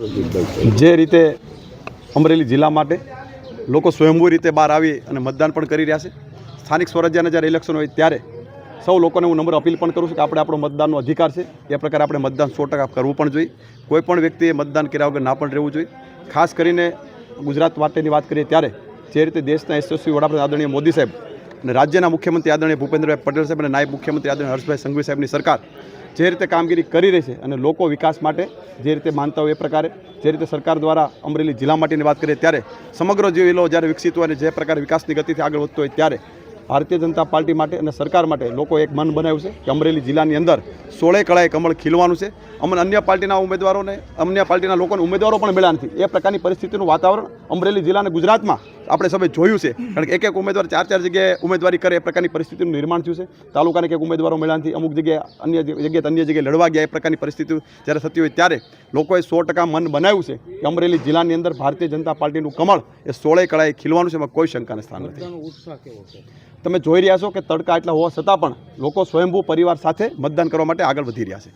જે રીતે અમરેલી જિલ્લા માટે લોકો સ્વયંભૂ રીતે બહાર આવી અને મતદાન પણ કરી રહ્યા છે. સ્થાનિક સ્વરાજ્યના જ્યારે ઇલેક્શન હોય ત્યારે સૌ લોકોને હું નમ્ર અપીલ પણ કરું છું કે આપણે આપણો મતદાનનો અધિકાર છે એ પ્રકારે આપણે મતદાન 100% કરવું પણ જોઈએ. કોઈ પણ વ્યક્તિએ મતદાન કર્યા વગર ના પણ રહેવું જોઈએ. ખાસ કરીને ગુજરાત માટેની વાત કરીએ ત્યારે જે રીતે દેશના યશસ્વી વડાપ્રધાન આદરણીય મોદી સાહેબ અને રાજ્યના મુખ્યમંત્રી આદરણીય ભૂપેન્દ્રભાઈ પટેલ સાહેબ અને નાયબ મુખ્યમંત્રી આદરણીય હર્ષભાઈ સંઘવી સાહેબની સરકાર જે રીતે કામગીરી કરી રહી છે અને લોકો વિકાસ માટે જે રીતે માનતા હોય એ પ્રકારે જે રીતે સરકાર દ્વારા અમરેલી જિલ્લા માટેની વાત કરીએ ત્યારે સમગ્ર જિલ્લો જ્યારે વિકસિત હોય અને જે પ્રકારે વિકાસની ગતિથી આગળ વધતો હોય ત્યારે ભારતીય જનતા પાર્ટી માટે અને સરકાર માટે લોકો એક મન બનાવ્યું છે કે અમરેલી જિલ્લાની અંદર 16 કળાએ કમળ ખીલવાનું છે. અમને અન્ય પાર્ટીના ઉમેદવારોને અન્ય પાર્ટીના લોકોને ઉમેદવારો પણ મળ્યા નથી. એ પ્રકારની પરિસ્થિતિનું વાતાવરણ અમરેલી જિલ્લા અને ગુજરાતમાં આપણે સૌએ જોયું છે. કારણ કે એક ઉમેદવાર 4 જગ્યાએ ઉમેદવારી કરે એ પ્રકારની પરિસ્થિતિનું નિર્માણ થયું છે. તાલુકાને કંઈક ઉમેદવારો મળ્યા નથી, અમુક જગ્યાએ અન્ય જગ્યાએ લડવા ગયા એ પ્રકારની પરિસ્થિતિ જ્યારે થતી હોય ત્યારે લોકોએ 100% મન બનાવ્યું છે કે અમરેલી જિલ્લાની અંદર ભારતીય જનતા પાર્ટીનું કમળ એ 16 કળાએ ખીલવાનું છે. એમાં કોઈ શંકાને સ્થાન નથી. તમે જોઈ રહ્યા છો કે તડકા એટલા હોવા છતાં પણ લોકો સ્વયંભૂ પરિવાર સાથે મતદાન કરવા માટે આગળ વધી રહ્યા છે.